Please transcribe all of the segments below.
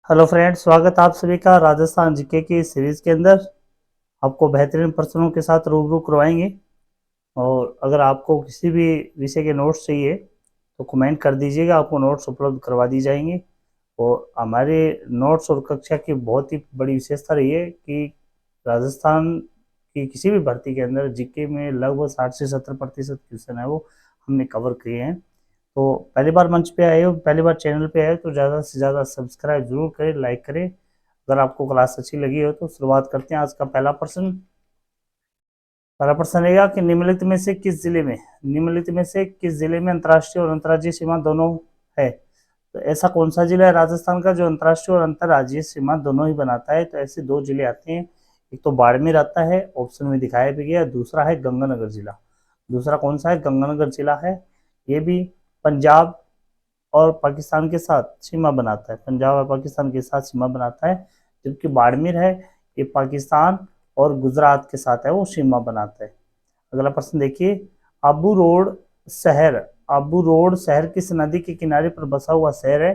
Hello friends, स्वागत आप सभी का राजस्थान जीके की सीरीज के अंदर। आपको बेहतरीन प्रश्नों के साथ रूबरू करवाएंगे। और अगर आपको किसी भी विषय के नोट्स चाहिए तो कमेंट कर दीजिएगा, आपको नोट्स उपलब्ध करवा दी जाएंगे। और हमारे नोट्स और कक्षा की बहुत ही बड़ी विशेषता रही है कि राजस्थान की किसी भी भर्ती के अंदर जीके में लगभग 60 से 70% क्वेश्चन है वो हमने कवर किए हैं। तो पहली बार मंच पे आए हो, पहली बार चैनल पे आए हो तो ज़्यादा से ज़्यादा सब्सक्राइब जरूर करें, लाइक करें। अगर आपको क्लास अच्छी लगी हो तो शुरुआत करते हैं। आज का पहला प्रश्न रहेगा कि निम्नलिखित में से किस जिले में अंतर्राष्ट्रीय और अंतर्राज्यीय सीमा दोनों है। तो ऐसा कौन सा जिला है राजस्थान का जो अंतर्राष्ट्रीय और अंतर्राज्यीय सीमा दोनों ही बनाता है। तो ऐसे दो जिले आते हैं, एक तो बाड़मेर आता है, ऑप्शन में दिखाया भी गया, दूसरा है गंगानगर जिला। दूसरा कौन सा है? गंगानगर जिला है। ये भी पंजाब और पाकिस्तान के साथ सीमा बनाता है, पंजाब और पाकिस्तान के साथ सीमा बनाता है। जबकि बाड़मेर है, ये पाकिस्तान और गुजरात के साथ है वो सीमा बनाता है। अगला प्रश्न देखिए, आबू रोड शहर आबू रोड शहर किस नदी के किनारे पर बसा हुआ शहर है।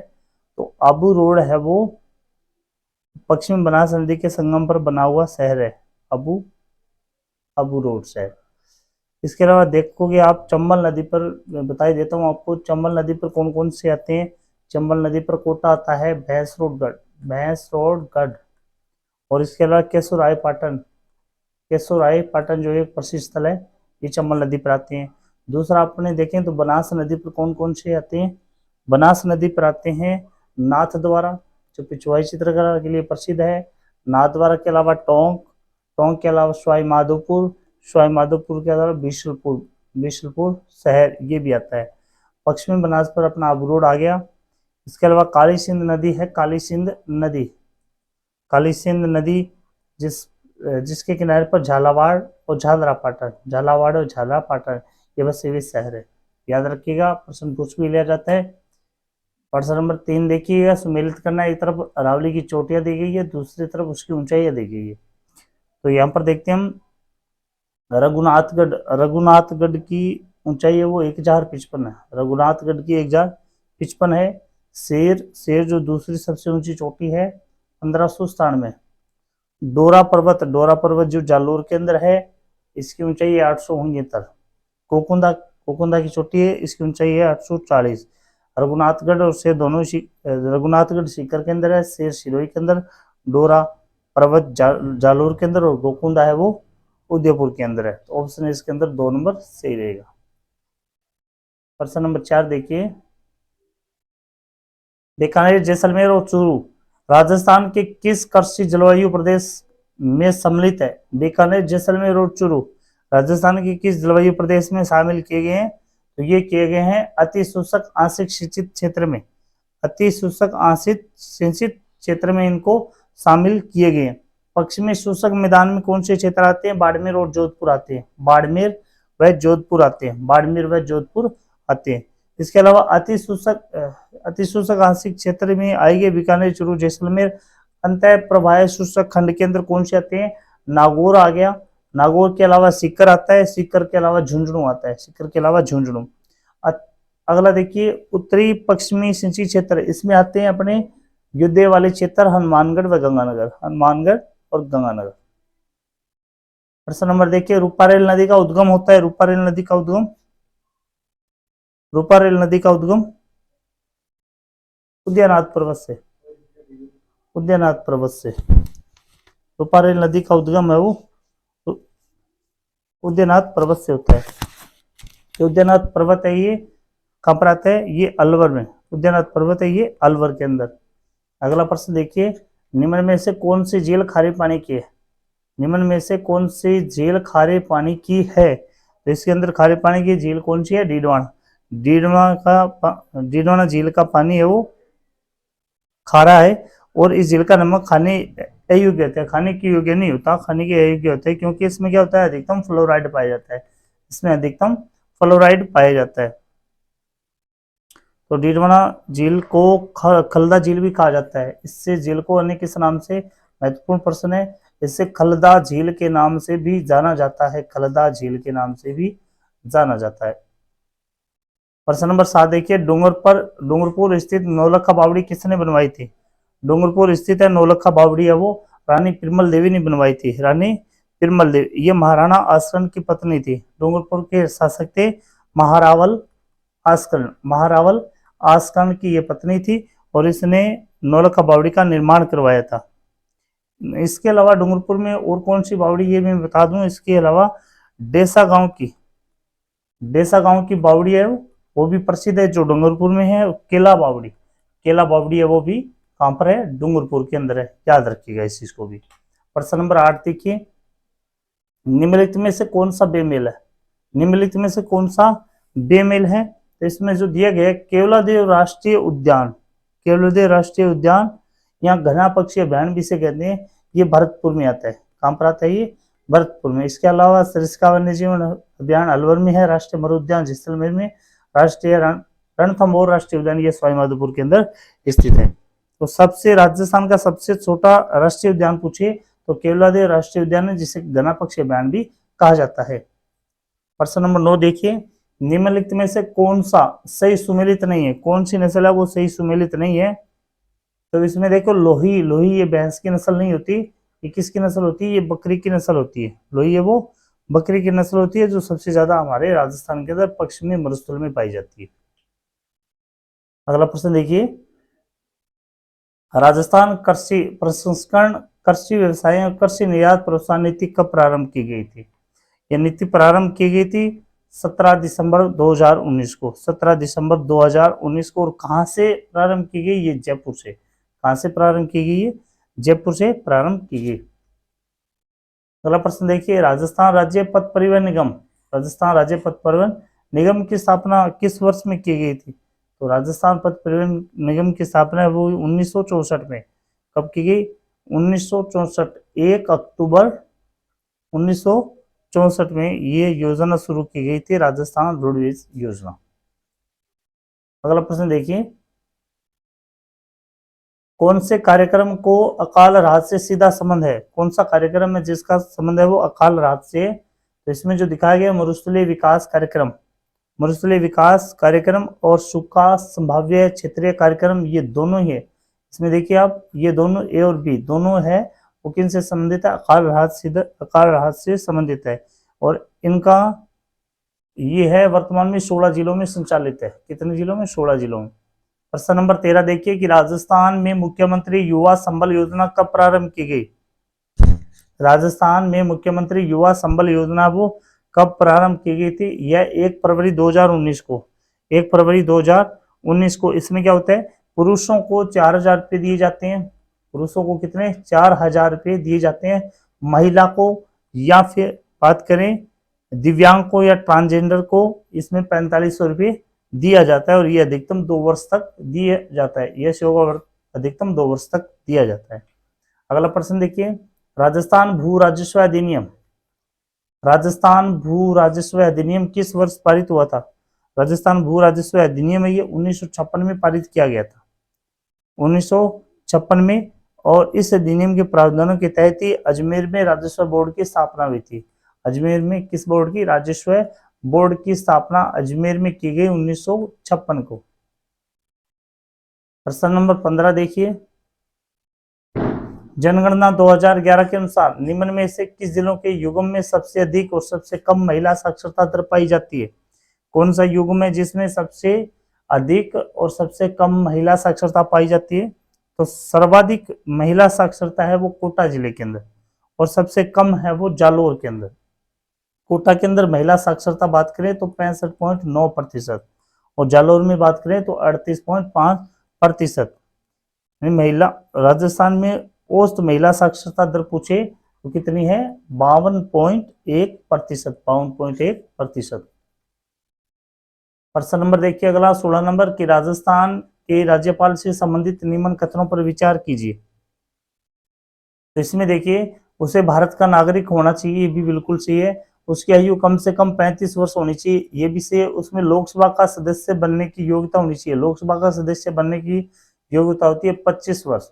तो आबू रोड है वो पश्चिम बनास नदी के संगम पर बना हुआ शहर है, अबू आबू रोड शहर। इसके अलावा देखोगे आप चंबल नदी पर, बता ही देता हूँ आपको, चंबल नदी पर कौन कौन से आते हैं। चंबल नदी पर कोटा आता है, भैंसरोडगढ़। और इसके अलावा केसोराय पाटन जो एक प्रसिद्ध स्थल है, ये चंबल नदी पर आते हैं। दूसरा अपने देखें तो बनास नदी पर कौन कौन से आते हैं। बनास नदी पर आते हैं नाथ द्वारा, जो पिछवाई चित्रकला के लिए प्रसिद्ध है। नाथ द्वारा के अलावा टोंक, टोंक के अलावा सवाई माधोपुर के अलावा बिशलपुर शहर ये भी आता है। पश्चिमी बनास पर अपना आबू रोड आ गया। इसके अलावा काली सिंध नदी है, काली सिंध नदी जिसके किनारे पर झालावाड़ और झालरा पाटन ये बस ये शहर है। याद रखिएगा, प्रश्न पूछ भी लिया जाता है। प्रश्न नंबर 3 देखिएगा, सुमेलित करना। एक तरफ अरावली की चोटियां दी गई है, दूसरी तरफ उसकी ऊंचाइयां दी गई है। तो यहाँ पर देखते हैं हम रघुनाथगढ़ की ऊंचाई है वो 1055 है। रघुनाथगढ़ की 1055 है। शेर जो दूसरी सबसे ऊंची चोटी है 1597। डोरा पर्वत जो जालोर के अंदर है, इसकी ऊंचाई है 869। कोकुंदा की चोटी है, इसकी ऊंचाई है 840। रघुनाथगढ़ और शेर दोनों रघुनाथगढ़ सीकर के अंदर है, शेर सिरोही के अंदर, डोरा पर्वत जालोर के अंदर और गोकुंदा है वो उदयपुर के अंदर है। तो ऑप्शन इसके अंदर 2 नंबर सही रहेगा। प्रश्न नंबर 4 देखिए, बीकानेर, जैसलमेर और चूरू राजस्थान के किस कृषि जलवायु प्रदेश में सम्मिलित है। बीकानेर, जैसलमेर और चूरू राजस्थान के किस जलवायु प्रदेश में शामिल किए गए हैं। तो ये किए गए हैं अति शुष्क आंशिक सिंचित क्षेत्र में। अति शुष्क आंशिक सिंचित क्षेत्र में इनको शामिल किए गए हैं। पश्चिमी शुष्क मैदान में कौन से क्षेत्र आते हैं। बाड़मेर और जोधपुर आते हैं, बाड़मेर व जोधपुर आते हैं। इसके अलावा अति शुष्क आंशिक क्षेत्र में आएंगे बीकानेर, चूरू, जैसलमेर। अंत प्रवाह शुष्क खंड के अंदर कौन से आते हैं। नागौर आ गया, नागौर के अलावा सीकर आता है, सीकर के अलावा झुंझुनू आता है, सीकर के अलावा झुंझुनू। अगला देखिए, उत्तरी पश्चिमी सिंचित क्षेत्र, इसमें आते हैं अपने युद्ध वाले क्षेत्र हनुमानगढ़ व गंगानगर, हनुमानगढ़ और गंगानगर। प्रश्न नंबर देखिए, रूपारेल नदी का उद्गम होता है। रूपारेल नदी का उद्गम उद्यानाथ पर्वत से रूपारेल नदी का उद्गम है वो उद्यानाथ पर्वत से होता है। उद्यानाथ पर्वत है ये कहाँ पर आता है, ये अलवर में। उद्यानाथ पर्वत है ये अलवर के अंदर। अगला प्रश्न देखिए, निम्न में से कौन सी झील खारे पानी की है। निम्न में से कौन सी झील खारे पानी की है। तो इसके अंदर खारे पानी की झील कौन सी है। डीडवाना झील का पानी है वो खारा है। और इस झील का नमक खाने अयोग्य होता है, खाने के योग्य नहीं होता, खाने के अयोग्य होता है, क्योंकि इसमें क्या होता है, अधिकतम फ्लोराइड पाया जाता है। इसमें अधिकतम फ्लोराइड पाया जाता है। तो डीडवाना झील को खलदा झील भी कहा जाता है। इससे झील को अन्य किस नाम से, महत्वपूर्ण प्रश्न है, इसे खलदा झील के नाम से भी जाना जाता है, खलदा झील के नाम से भी जाना जाता है। प्रश्न नंबर 7 देखिए, डूंगरपुर स्थित नौलखा बावड़ी किसने बनवाई थी। डूंगरपुर स्थित है। नौलखा बावड़ी है वो रानी पिरमल देवी ने बनवाई थी। रानी पिरमल देवी ये महाराणा आसकरण की पत्नी थी। डूंगरपुर के शासक थे महारावल आसकरण। महारावल आसकरण की ये पत्नी थी और इसने नौलखा बावड़ी का निर्माण करवाया था। इसके अलावा डूंगरपुर में और कौन सी बावड़ी ये मैं बता दूं। इसके अलावा डेसा गांव की बावड़ी है वो भी प्रसिद्ध है जो डूंगरपुर में है। केला बावड़ी है वो भी कहां पर है, डूंगरपुर के अंदर है, याद रखिएगा इस चीज को भी। प्रश्न नंबर 8 देखिए, निम्नलिखित में से कौन सा बेमेल है। निम्नलिखित में से कौन सा बेमेल है, तो इसमें जो दिया गया केवलादेव राष्ट्रीय उद्यान या घना पक्षी अभ्यारण्य भी से कहते हैं, ये भरतपुर में आता है। कहां पर आता है ये, भरतपुर में। इसके अलावा सरिस्का वन्य जीवन अभ्यारण्य अलवर में है। राष्ट्रीय मरु उद्यान जैसलमेर में। राष्ट्रीय रणथंभौर राष्ट्रीय उद्यान ये सवाईमाधोपुर के अंदर स्थित है। तो सबसे राजस्थान का सबसे छोटा राष्ट्रीय उद्यान पूछिए तो केवलादेव राष्ट्रीय उद्यान है, जिसे घना पक्षी अभ्यारण्य भी कहा जाता है। प्रश्न नंबर 9 देखिए, निम्नलिखित में से कौन सा सही सुमेलित नहीं है। कौन सी नस्ल है वो सही सुमेलित नहीं है, तो इसमें देखो लोही ये भैंस की नस्ल नहीं होती, ये किसकी नस्ल होती है, ये बकरी की नस्ल होती है। लोही है वो बकरी की नस्ल होती है जो सबसे ज्यादा हमारे राजस्थान के अंदर पश्चिमी मरुस्थल में पाई जाती है। अगला प्रश्न देखिए, राजस्थान कृषि प्रसंस्करण, कृषि व्यवसाय और कृषि निर्यात प्रोत्साहन नीति कब प्रारंभ की गई थी। यह नीति प्रारंभ की गई थी 17 दिसंबर 2019 को। 17 दिसंबर 2019 को। और कहां से प्रारंभ की गई, ये जयपुर से। कहां से प्रारंभ की गई है, जयपुर से प्रारंभ की गई। अगला प्रश्न देखिए, राजस्थान राज्य पथ परिवहन निगम, राजस्थान राज्य पथ परिवहन निगम की स्थापना किस वर्ष में की गई थी। तो राजस्थान पथ परिवहन निगम की स्थापना वो 1964 में। कब की गई, 1964, 1 अक्टूबर 1964 में ये योजना शुरू की गई थी, राजस्थान रोडवेज योजना। अगला प्रश्न देखिए, कौन से कार्यक्रम को अकाल राहत से सीधा संबंध है। कौन सा कार्यक्रम है जिसका संबंध है वो अकाल राहत से। तो इसमें जो दिखाया गया मरुस्थलीय विकास कार्यक्रम, मरुस्थलीय विकास कार्यक्रम और सूखा संभाव्य क्षेत्रीय कार्यक्रम, ये दोनों ही है। इसमें देखिए आप, ये दोनों ए और बी दोनों है वो किन से संबंधित है, अकाल राहत से संबंधित है। और इनका ये है वर्तमान में 16 जिलों में संचालित है। कितने जिलों में, 16 जिलों में। प्रश्न नंबर 13 देखिए कि राजस्थान में मुख्यमंत्री युवा संबल योजना कब प्रारंभ की गई। राजस्थान में मुख्यमंत्री युवा संबल योजना वो कब प्रारंभ की गई थी, यह 1 फरवरी 2019 को। 1 फरवरी 2019 को। इसमें क्या होता है, पुरुषों को 4,000 रुपये दिए जाते हैं। पुरुषों को कितने, 4,000 रुपये दिए जाते हैं। महिला को या फिर बात करें दिव्यांग को या ट्रांसजेंडर को, इसमें 4500 रुपये दिया जाता है और ये अधिकतम 2 वर्ष तक दिया जाता है। यह सेवा अधिकतम 2 वर्ष तक दिया जाता है। अगला प्रश्न देखिए, राजस्थान भू राजस्व अधिनियम, राजस्थान भू राजस्व अधिनियम किस वर्ष पारित हुआ था। राजस्थान भू राजस्व अधिनियम ये 1956 में पारित किया गया था, 1956 में। और इस अधिनियम के प्रावधानों के तहत ही अजमेर में राजस्व बोर्ड की स्थापना हुई थी। अजमेर में किस बोर्ड की, राजस्व बोर्ड की स्थापना अजमेर में की गई 1956 को। प्रश्न नंबर 15 देखिए, जनगणना 2011 के अनुसार निम्न में से किस जिलों के युग्म में सबसे अधिक और सबसे कम महिला साक्षरता दर पाई जाती है। कौन सा युग्म है जिसमें सबसे अधिक और सबसे कम महिला साक्षरता पाई जाती है। तो सर्वाधिक महिला साक्षरता है वो कोटा जिले के अंदर और सबसे कम है वो जालोर के अंदर। कोटा के अंदर महिला साक्षरता बात करें तो 65.9% और जालोर में बात करें तो 38.5%। महिला राजस्थान में औसत महिला साक्षरता दर पूछे तो कितनी है, 52.1%, 52.1%। प्रश्न नंबर देखिए अगला 16 नंबर कि राजस्थान के राज्यपाल से संबंधित निम्न कथनों पर विचार कीजिए। तो इसमें देखिए, उसे भारत का नागरिक होना चाहिए, ये भी बिल्कुल सही है। उसकी आयु कम से कम 35 वर्ष होनी चाहिए, ये भी सही है। उसमें लोकसभा का सदस्य बनने की योग्यता होनी चाहिए। लोकसभा का सदस्य बनने की योग्यता होती है 25 वर्ष,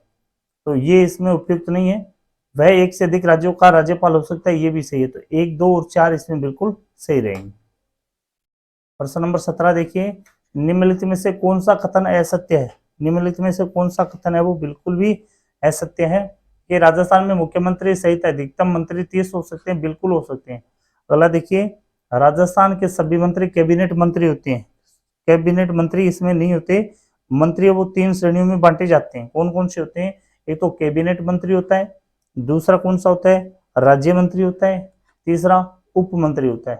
तो ये इसमें उपयुक्त नहीं है। वह एक से अधिक राज्यों का राज्यपाल हो सकता है, ये भी सही है। तो 1, 2 और 4 इसमें बिल्कुल सही रहेंगे। प्रश्न नंबर 17 देखिए, निम्नलिखित में से कौन सा कथन असत्य है। निम्नलिखित में से कौन सा कथन है वो बिल्कुल भी असत्य है? कि राजस्थान में मुख्यमंत्री सहित अधिकतम मंत्री 30 हो सकते हैं, बिल्कुल हो सकते हैं। अगला देखिए, राजस्थान के सभी मंत्री कैबिनेट मंत्री होते हैं, कैबिनेट मंत्री इसमें नहीं होते। मंत्री वो 3 श्रेणियों में बांटे जाते हैं। कौन कौन से होते हैं? एक तो कैबिनेट मंत्री होता है, दूसरा कौन सा होता है? राज्य मंत्री होता है, तीसरा उप मंत्री होता है।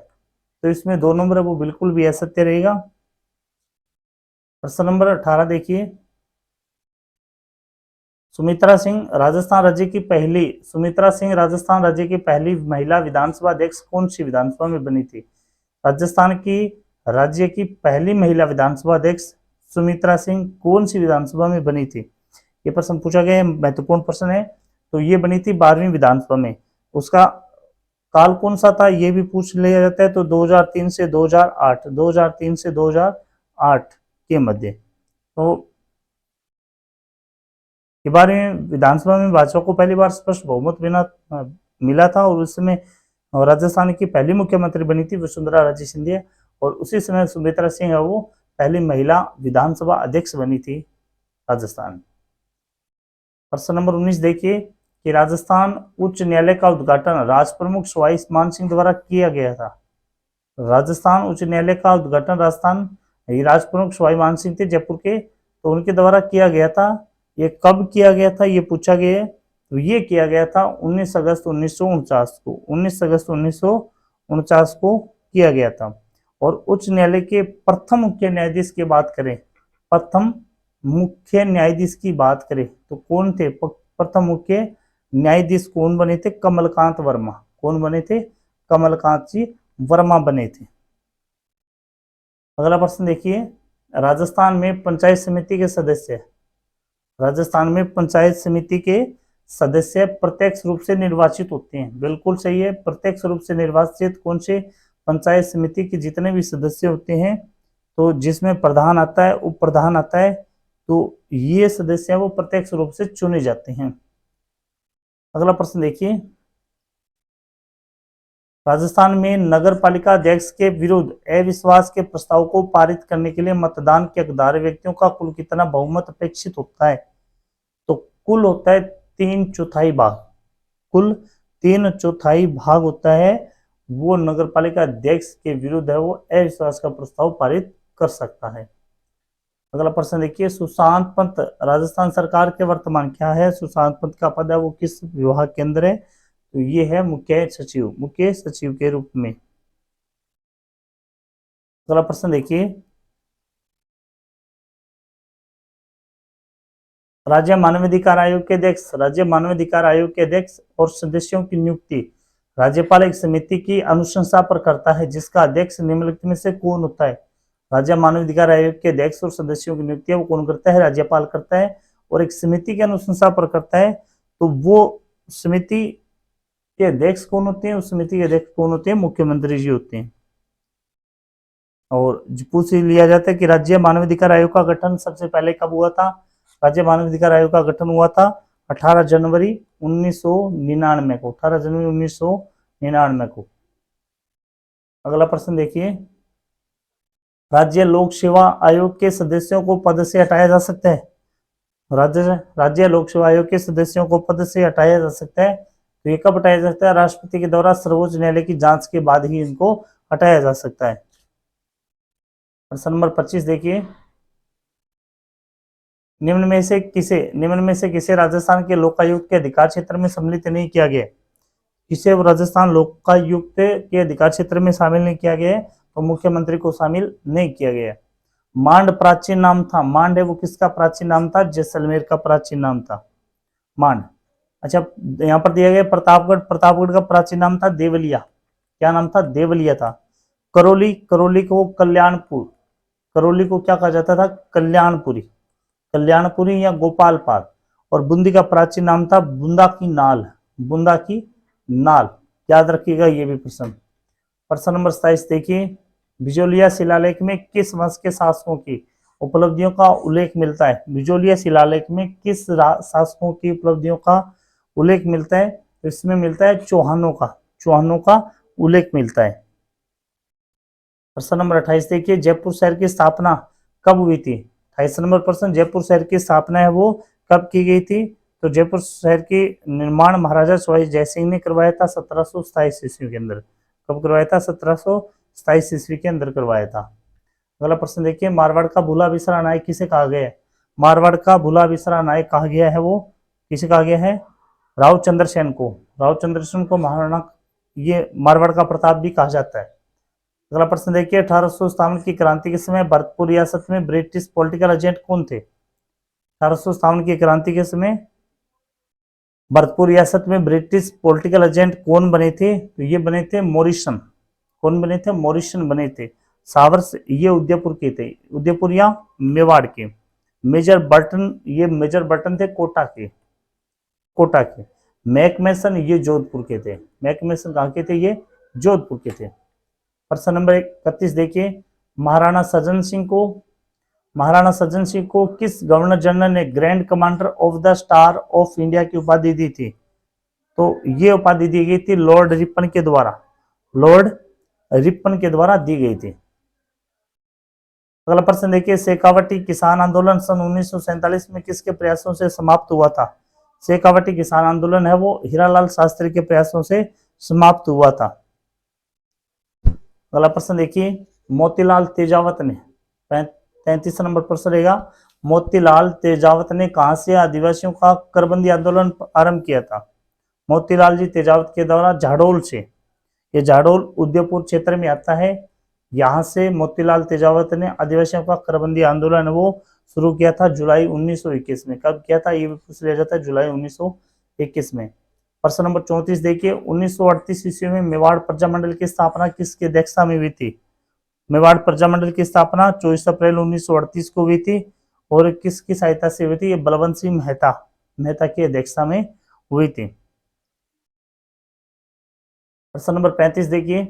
तो इसमें 2 नंबर है वो बिल्कुल भी असत्य रहेगा। प्रश्न नंबर 18 देखिए, सुमित्रा सिंह राजस्थान राज्य की पहली महिला विधानसभा अध्यक्ष कौन सी विधानसभा में बनी थी? राजस्थान की राज्य की पहली महिला विधानसभा अध्यक्ष सुमित्रा सिंह कौन सी विधानसभा में बनी थी? ये प्रश्न पूछा गया है, महत्वपूर्ण प्रश्न है। तो ये बनी थी 12वीं विधानसभा में। उसका काल कौन सा था ये भी पूछ लिया जाता है। तो 2003 से 2008, 2003 से 2008 के मध्य। तो 12वीं विधानसभा में भाजपा को पहली बार स्पष्ट बहुमत मिला था और उस समय राजस्थान की पहली मुख्यमंत्री बनी थी वसुंधरा राजे सिंधिया, और उसी समय सुमित्रा सिंह है वो पहली महिला विधानसभा अध्यक्ष बनी थी राजस्थान। प्रश्न नंबर 19 देखिए कि राजस्थान उच्च न्यायालय का उद्घाटन राजप्रमुख सवाई मान सिंह द्वारा किया गया था। राजस्थान उच्च न्यायालय का उद्घाटन राजस्थान राजप्रमुख सवाई मान सिंह थे जयपुर के, तो उनके द्वारा किया गया था। ये कब किया गया था ये पूछा गया है। तो ये किया गया था 19 अगस्त 1949 को, 19 अगस्त 1949 को किया गया था। और उच्च न्यायालय के प्रथम मुख्य न्यायाधीश की बात करें, प्रथम मुख्य न्यायाधीश की बात करें तो कौन थे? प्रथम मुख्य न्यायाधीश कौन बने थे? कमलकांत वर्मा। कौन बने थे? कमलकांत जी वर्मा बने थे। अगला प्रश्न देखिए, राजस्थान में पंचायत समिति के सदस्य, राजस्थान में पंचायत समिति के सदस्य प्रत्यक्ष रूप से निर्वाचित होते हैं। बिल्कुल सही है, प्रत्यक्ष रूप से निर्वाचित कौन से? पंचायत समिति के जितने भी सदस्य होते हैं, तो जिसमें प्रधान आता है, उप प्रधान आता है, तो ये सदस्य वो प्रत्यक्ष रूप से चुने जाते हैं। अगला प्रश्न देखिए, राजस्थान में नगर पालिका अध्यक्ष के विरुद्ध अविश्वास के प्रस्ताव को पारित करने के लिए मतदान के हकदार व्यक्तियों का कुल कितना बहुमत अपेक्षित होता है? तो कुल होता है 3/4 भाग, कुल 3/4 भाग होता है वो नगर पालिका अध्यक्ष के विरुद्ध है वो अविश्वास का प्रस्ताव पारित कर सकता है। अगला प्रश्न देखिए, सुशांत पंत राजस्थान सरकार के वर्तमान क्या है? सुशांत पंत का पद है वो किस विभाग के अंदर है? तो ये है मुख्य सचिव, मुख्य सचिव के रूप में। अगला प्रश्न देखिए, राज्य मानवाधिकार आयोग के अध्यक्ष, राज्य मानवाधिकार आयोग के अध्यक्ष और सदस्यों की नियुक्ति राज्यपाल एक समिति की अनुशंसा पर करता है जिसका अध्यक्ष निम्नलिखित में से कौन होता है? राज्य मानवाधिकार आयोग के अध्यक्ष और सदस्यों की नियुक्ति वो कौन करता है? राज्यपाल करता है, और एक समिति की अनुशंसा पर करता है। तो वो समिति के अध्यक्ष कौन होते हैं? उस समिति के अध्यक्ष कौन होते हैं? मुख्यमंत्री जी होते हैं। और पूछ लिया जाता है कि राज्य मानवाधिकार आयोग का गठन सबसे पहले कब हुआ था? राज्य मानवाधिकार आयोग का गठन हुआ था 18 जनवरी 1999 को, 18 जनवरी 1999 को। अगला प्रश्न देखिए, राज्य लोक सेवा आयोग के सदस्यों को पद से हटाया जा सकता है? राज्य लोक सेवा आयोग के सदस्यों को पद से हटाया जा सकता है। तो ये कब हटाया जा सकता है? राष्ट्रपति के द्वारा सर्वोच्च न्यायालय की जांच के बाद ही इनको हटाया जा सकता है। प्रश्न नंबर 25 देखिए, निम्न में से किसे राजस्थान के लोकायुक्त के अधिकार क्षेत्र में सम्मिलित नहीं किया गया? किसे राजस्थान लोकायुक्त के अधिकार क्षेत्र में शामिल नहीं किया गया? तो मुख्यमंत्री को शामिल नहीं किया गया। मांड प्राचीन नाम था, मांड है वो किसका प्राचीन नाम था? जैसलमेर का प्राचीन नाम था मांड। अच्छा, यहाँ पर दिया गया प्रतापगढ़, प्रतापगढ़ का प्राचीन नाम था देवलिया। क्या नाम था? देवलिया था। करौली, करौली को कल्याणपुर, करौली को क्या कहा जाता था? कल्याणपुरी, कल्याणपुरी या गोपालपाल। और बूंदी का प्राचीन नाम था बुंदा की नाल, बुंदा की नाल। याद रखिएगा ये भी प्रश्न। प्रश्न नंबर 27 देखिए, बिजोलिया शिलालेख में किस वंश के शासकों की उपलब्धियों का उल्लेख मिलता है? बिजोलिया शिलालेख में किस शासकों की उपलब्धियों का उल्लेख मिलता है? तो इसमें मिलता है चौहानों का, चौहानों का उल्लेख मिलता है। प्रश्न नंबर 28 देखिए, जयपुर शहर की स्थापना कब हुई थी? 28 नंबर प्रश्न, जयपुर शहर की स्थापना है वो कब की गई थी? तो जयपुर शहर की निर्माण महाराजा सवाई जयसिंह ने करवाया था 1727 ईस्वी के अंदर। कब करवाया था? 1727 ईस्वी के अंदर करवाया था। अगला प्रश्न देखिए, मारवाड़ का भूला बिसरा नायक किसे कहा गया है? मारवाड़ का भूला बिसरा नायक कहा गया है वो किसे कहा गया है? रावचंद्र सेन को। रावचंद्र सेन को महाराणा, ये मारवाड़ का प्रताप भी कहा जाता है। अगला प्रश्न देखिए, 1857 की क्रांति के समय भरतपुर रियासत में ब्रिटिश पॉलिटिकल एजेंट कौन थे? 1857 की क्रांति के समय भरतपुर रियासत में ब्रिटिश पॉलिटिकल एजेंट कौन बने थे? तो ये बने थे मॉरिसन। कौन बने थे? मॉरिसन बने थे। सावर्स ये उदयपुर के थे, उदयपुर या मेवाड़ के। मेजर बर्टन, ये मेजर बर्टन थे कोटा के, कोटा के। मैकमेसन ये जोधपुर के थे। मैकमेसन कहाँ के थे? ये जोधपुर के थे। प्रश्न नंबर 31 देखिए, महाराणा सज्जन सिंह को, महाराणा सज्जन सिंह को किस गवर्नर जनरल ने grand commander of the star of India की उपाधि दी थी? तो ये उपाधि दी गई थी लॉर्ड रिपन के द्वारा, लॉर्ड रिपन के द्वारा दी गई थी। अगला प्रश्न देखिए, शेखावटी किसान आंदोलन सन 1947 में किसके प्रयासों से समाप्त हुआ था? शेखावटी किसान आंदोलन है वो हीरालाल शास्त्री के प्रयासों से समाप्त हुआ था। अगला प्रश्न देखिए, मोतीलाल तेजावत ने, 33 नंबर प्रश्न रहेगा, मोतीलाल तेजावत ने कहां से आदिवासियों का करबंदी आंदोलन आरंभ किया था? मोतीलाल जी तेजावत के द्वारा झाड़ोल से, ये झाड़ोल उदयपुर क्षेत्र में आता है, यहाँ से मोतीलाल तेजावत ने आदिवासियों का करबंदी आंदोलन वो शुरू किया था जुलाई 1921 में। कब किया था ये भी पूछ लिया जाता है, जुलाई 1921 में। प्रश्न नंबर 34 देखिए, 1938 ईस्वी में मेवाड़ प्रजामंडल की स्थापना किसकी अध्यक्षता में हुई थी? मेवाड़ प्रजामंडल की स्थापना 24 अप्रैल 1938 को हुई थी और किसकी सहायता से हुई थी? ये बलवंत सिंह मेहता, मेहता की अध्यक्षता में हुई थी। प्रश्न नंबर 35 देखिए,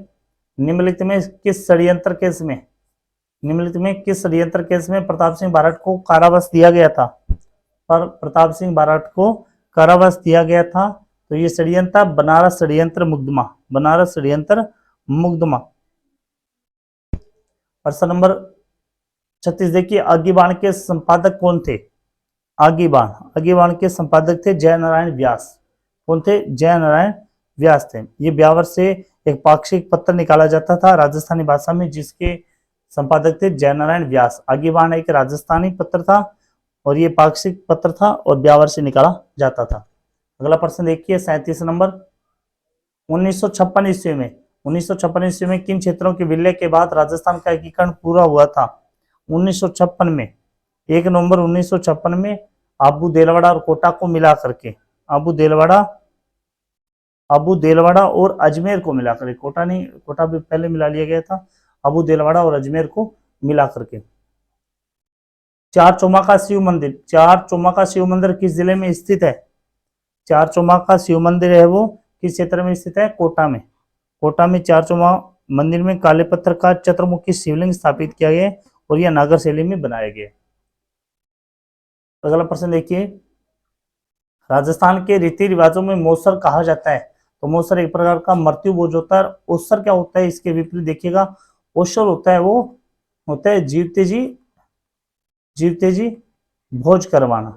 निम्नलिखित में किस षड्यंत्र केस में, निम्नलिखित में किस षड्यंत्र केस में प्रताप सिंह बारठ को कारावास दिया गया था? पर प्रताप सिंह बारठ को कारावास दिया गया था, तो ये षड्यंत्र बनारस षड्यंत्र मुकदमा, बनारस षड्यंत्र मुकदमा। प्रश्न नंबर 36 देखिए, आगीबाण के संपादक कौन थे? आगीबाण, आगीबाण के संपादक थे जयनारायण व्यास। कौन थे? जयनारायण व्यास थे। ये ब्यावर से एक पाक्षिक पत्र निकाला जाता था राजस्थानी भाषा में, जिसके संपादक थे जयनारायण व्यास। आगीबाण एक राजस्थानी पत्र था और ये पाक्षिक पत्र था और ब्यावर से निकाला जाता था। अगला प्रश्न देखिए, 37 नंबर, 1956 ईस्वी में, 1956 ईस्वी में किन क्षेत्रों के विलय के बाद राजस्थान का एकीकरण पूरा हुआ था? 1956 में, 1 नवंबर 1956 में आबू देलवाड़ा और कोटा को मिला करके, आबू देलवाड़ा और अजमेर को मिला करके, कोटा नहीं, कोटा भी पहले मिला लिया गया था, आबू देलवाड़ा और अजमेर को मिला करके। चार चौमाका शिव मंदिर, चार चौमाका शिव मंदिर किस जिले में स्थित है? चार चौमाका शिव मंदिर है वो किस क्षेत्र में स्थित है? कोटा में। कोटा में चार चौमा मंदिर में काले पत्थर का चतुर्मुखी शिवलिंग स्थापित किया गया और यह नागर शैली में बनाया गया। अगला प्रश्न देखिए, राजस्थान के रीति रिवाजों में मौसर कहा जाता है, तो मौसर एक प्रकार का मृत्यु भोज होता है। ओसर क्या होता है? इसके विपरीत देखिएगा, ओसर होता है वो होता है जीवते जी भोज करवाना।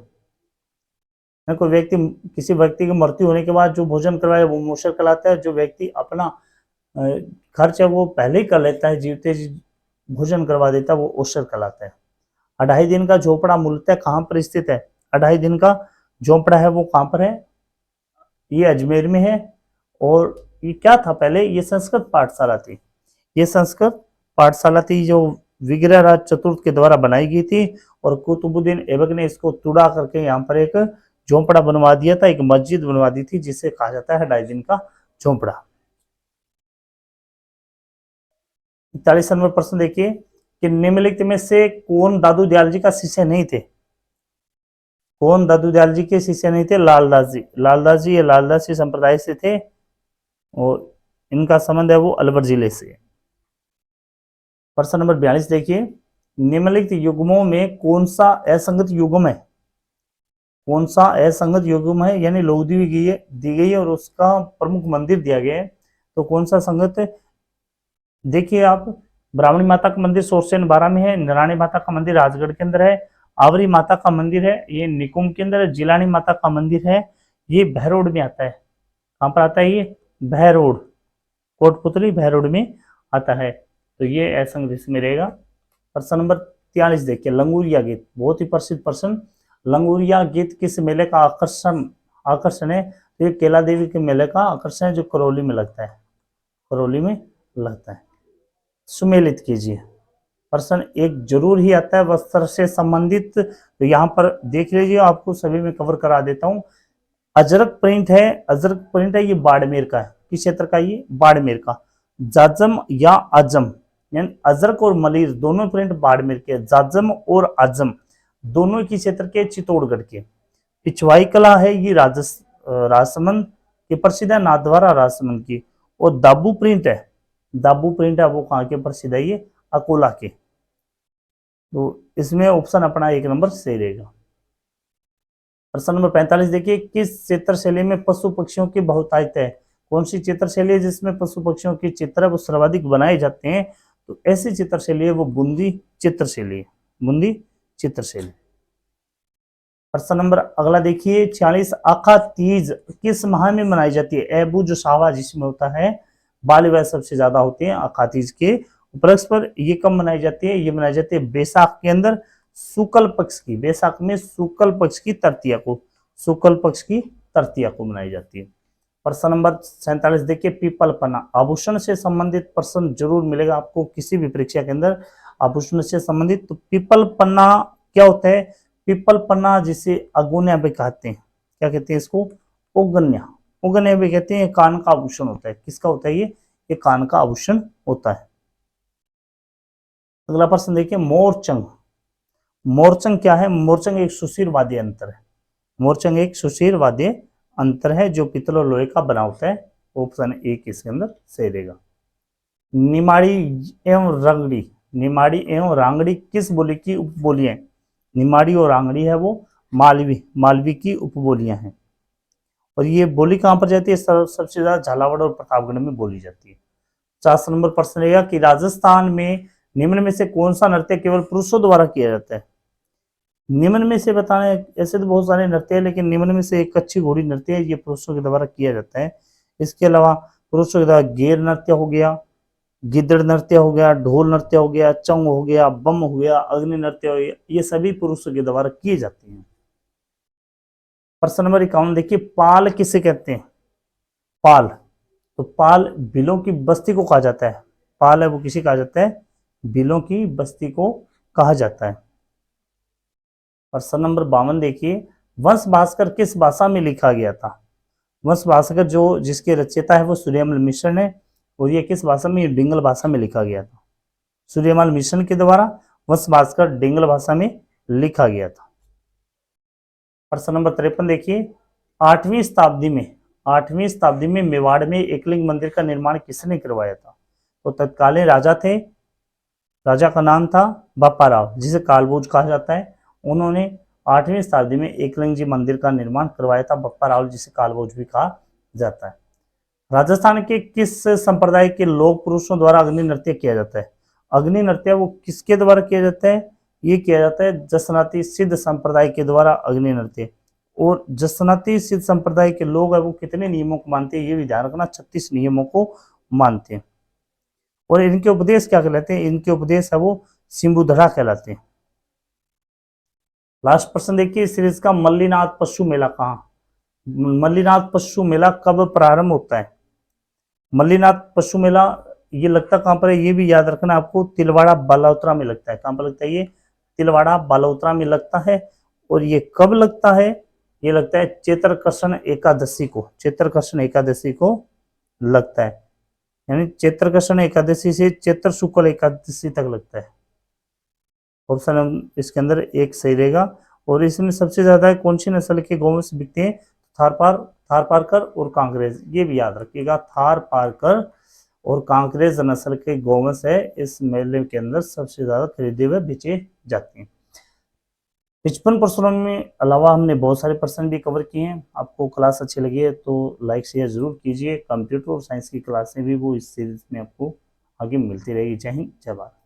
कोई व्यक्ति, किसी व्यक्ति की मृत्यु होने के बाद जो भोजन करवाए वो मौसर कहलाता है। जो व्यक्ति अपना खर्च है वो पहले ही कर लेता है, जीवते जी भोजन करवा देता है, वो ओसर कहलाता है। 2.5 दिन का झोपड़ा मूलतः कहाँ पर स्थित है? 2.5 दिन का झोपड़ा है वो कहाँ पर है? ये अजमेर में है। और ये क्या था पहले? ये संस्कृत पाठशाला थी, ये संस्कृत पाठशाला थी जो विग्रह राज चतुर्थ के द्वारा बनाई गई थी और कुतुबुद्दीन ऐबक ने इसको तुड़ा करके यहाँ पर एक झोंपड़ा बनवा दिया था, एक मस्जिद बनवा दी थी, जिसे कहा जाता है 2.5 दिन का झोंपड़ा। 41 नंबर प्रश्न देखिए कि निम्नलिखित में से कौन दादू दयाल जी का शिष्य नहीं थे? कौन दादू दयाल जी के शिष्य नहीं थे? लालदास जी। लालदास जी ये लालदासी संप्रदाय से थे और इनका संबंध है वो अलवर जिले से। प्रश्न नंबर 42 देखिए, निम्नलिखित युग्मों में कौन सा असंगत युग्म है? कौन सा असंगत युग्म है, यानी लोग दी गई है और उसका प्रमुख मंदिर दिया गया है, तो कौन सा संगत है? देखिए आप, ब्राह्मणी माता का मंदिर सोरसेन 12 में है, नारायणी माता का मंदिर राजगढ़ के अंदर है, आवरी माता का मंदिर है, ये निकुंभ के अंदर। जिलानी माता का मंदिर है, ये बहरोड में आता है। कहाँ पर आता है ये? बहरोड, कोटपुतली बहरोड में आता है। तो ये ऐसा में रहेगा। प्रश्न नंबर 43 देखिए, लंगूरिया गीत, बहुत ही प्रसिद्ध प्रश्न। लंगूरिया गीत किस मेले का आकर्षण है? तो ये केला देवी के मेले का आकर्षण है, जो करौली में लगता है, करौली में लगता है। सुमेलित कीजिए। प्रश्न एक जरूर ही आता है वस्त्र से संबंधित, तो यहाँ पर देख लीजिए, आपको सभी में कवर करा देता हूँ। अजरक प्रिंट है, अजरक प्रिंट है, ये बाड़मेर का है। किस क्षेत्र का? ये बाड़मेर का। जाजम या आजम, यानी अजरक और मलिर दोनों प्रिंट बाड़मेर के। जाजम और आजम दोनों की क्षेत्र के, चित्तौड़गढ़ के। पिछवाई कला है, ये राजसमंद की प्रसिद्ध है, नाथद्वारा राजसमंद की। और दाबू प्रिंट है, दाबू प्रिंट है, वो कहाँ के प्रसिद्ध है? ये अकोला के। तो इसमें ऑप्शन अपना 1 नंबर सही रहेगा। प्रश्न नंबर 45 देखिए, किस चित्र शैली में पशु पक्षियों की बहुतायत है? कौन सी चित्र शैली है जिसमें पशु पक्षियों की चित्र वो सर्वाधिक बनाए जाते हैं? तो ऐसी चित्र शैली है वो बूंदी चित्र शैली है, बूंदी चित्र शैली। प्रश्न नंबर अगला देखिए 46, आखा तीज किस माह में मनाई जाती है? एबू जो सावा जिसमें होता है, बाल विवाह सबसे ज्यादा होते हैं आखा तीज के उपलक्ष्य पर। ये कब मनाई जाती है? ये मनाई जाती है बैसाख के अंदर, शुक्ल पक्ष की, बैसाख में शुक्ल पक्ष की तृतीया को, शुक्ल पक्ष की तृतीया को मनाई जाती है। प्रश्न नंबर 47 देखिए, पीपल पन्ना, आभूषण से संबंधित प्रश्न जरूर मिलेगा आपको किसी भी परीक्षा के अंदर, आभूषण से संबंधित। तो पीपल पन्ना क्या होता है? पीपल पन्ना जिसे अगुन्या भी कहते हैं, क्या कहते हैं इसको? उगन्या, उगन्या भी कहते हैं। कान का आभूषण होता है। किसका होता है ये कान का आभूषण होता है। अगला प्रश्न देखिए, मोरचंग, मोरचंग क्या है? मोरचंग एक सुशीर वाद्य यंत्र है, मोरचंग एक सुशीर वाद्य अंतर है जो पीतल और लोहे का बना होता है। ऑप्शन 1 इसके अंदर सही रहेगा। निमाड़ी एवं रंगड़ी, निमाड़ी एवं रांगड़ी किस बोली की उपबोलियां? निमाड़ी और रांगड़ी है वो मालवी की उपबोलियां हैं। और ये बोली कहां पर जाती है? सबसे ज्यादा झालावाड़ और प्रतापगढ़ में बोली जाती है। 50 नंबर प्रश्न रहेगा कि राजस्थान में निम्न में से कौन सा नृत्य केवल पुरुषों द्वारा किया जाता है? निम्न में से बताने, ऐसे तो बहुत सारे नृत्य है, लेकिन निम्न में से एक कच्ची घोड़ी नृत्य है, ये पुरुषों के द्वारा किया जाता है। इसके अलावा पुरुषों के द्वारा गेर नृत्य हो गया, गिद्दड़ नृत्य हो गया, ढोल नृत्य हो गया, चंग हो गया, बम हो गया, अग्नि नृत्य हो गया, ये सभी पुरुषों के द्वारा किए जाते हैं। प्रश्न नंबर 51 देखिए, पाल किसे कहते हैं? पाल, तो पाल बिलों की बस्ती को कहा जाता है। पाल है वो किसे कहा जाता है? बिलों की बस्ती को कहा जाता है। प्रश्न नंबर 52 देखिए, वंश भास्कर किस भाषा में लिखा गया था? वंश भास्कर जो जिसके रचयिता है वो सूर्यमल मिश्र है, और ये किस भाषा में? डिंगल भाषा में लिखा गया था। सूर्यमल मिश्र के द्वारा वंश भास्कर डिंगल भाषा में लिखा गया था। प्रश्न नंबर 53 देखिए, 8वीं शताब्दी में मेवाड़ में एकलिंग मंदिर का निर्माण किसने करवाया था? तो तत्कालीन राजा थे, राजा का नाम था बप्पा राव, जिसे कालभोज कहा जाता है। उन्होंने 8वीं शताब्दी में एकलिंग जी मंदिर का निर्माण करवाया था, बप्पा राव, जिसे कालभोज भी कहा जाता है। राजस्थान के किस संप्रदाय के लोक पुरुषों द्वारा अग्नि नृत्य किया जाता है? अग्नि नृत्य वो किसके द्वारा किया जाता है? ये किया जाता है जसनाती सिद्ध संप्रदाय के द्वारा अग्नि नृत्य। और जसनाती सिद्ध संप्रदाय के लोग है वो कितने नियमों को मानते हैं? ये भी ध्यान रखना, 36 नियमों को मानते हैं। और इनके उपदेश क्या कहलाते हैं? इनके उपदेश है वो सिंबुधड़ा कहलाते हैं। लास्ट प्रश्न देखिए, सीरीज का मल्लीनाथ पशु मेला कहाँ? मल्लीनाथ पशु मेला कब प्रारंभ होता है? मल्लीनाथ पशु मेला ये लगता कहाँ पर है? ये भी याद रखना आपको, तिलवाड़ा बालोतरा में लगता है। कहाँ पर लगता है ये? तिलवाड़ा बालोतरा में लगता है। और ये कब लगता है? ये लगता है चैत्रकृष्ण एकादशी को, चैत्रकृष्ण एकादशी को लगता है, यानी चैत्रकृष्ण एकादशी से चैत्र शुक्ल एकादशी तक लगता है। ऑप्शन इसके अंदर 1 सही रहेगा। और इसमें सबसे ज्यादा कौन सी नस्ल के गौवंश बिकते हैं? थार पारकर और कांकरेज, ये भी याद रखिएगा, थार पारकर और कांकरेज नस्ल के गौवंश है इस मेले के अंदर सबसे ज्यादा खरीदे हुए बेचे जाते हैं। 55 प्रश्नों में अलावा हमने बहुत सारे प्रश्न भी कवर किए हैं। आपको क्लास अच्छी लगी है तो लाइक शेयर जरूर कीजिए। कंप्यूटर और साइंस की क्लासें भी वो इस सीरीज में आपको आगे मिलती रहेगी। जय हिंद, जय भारत।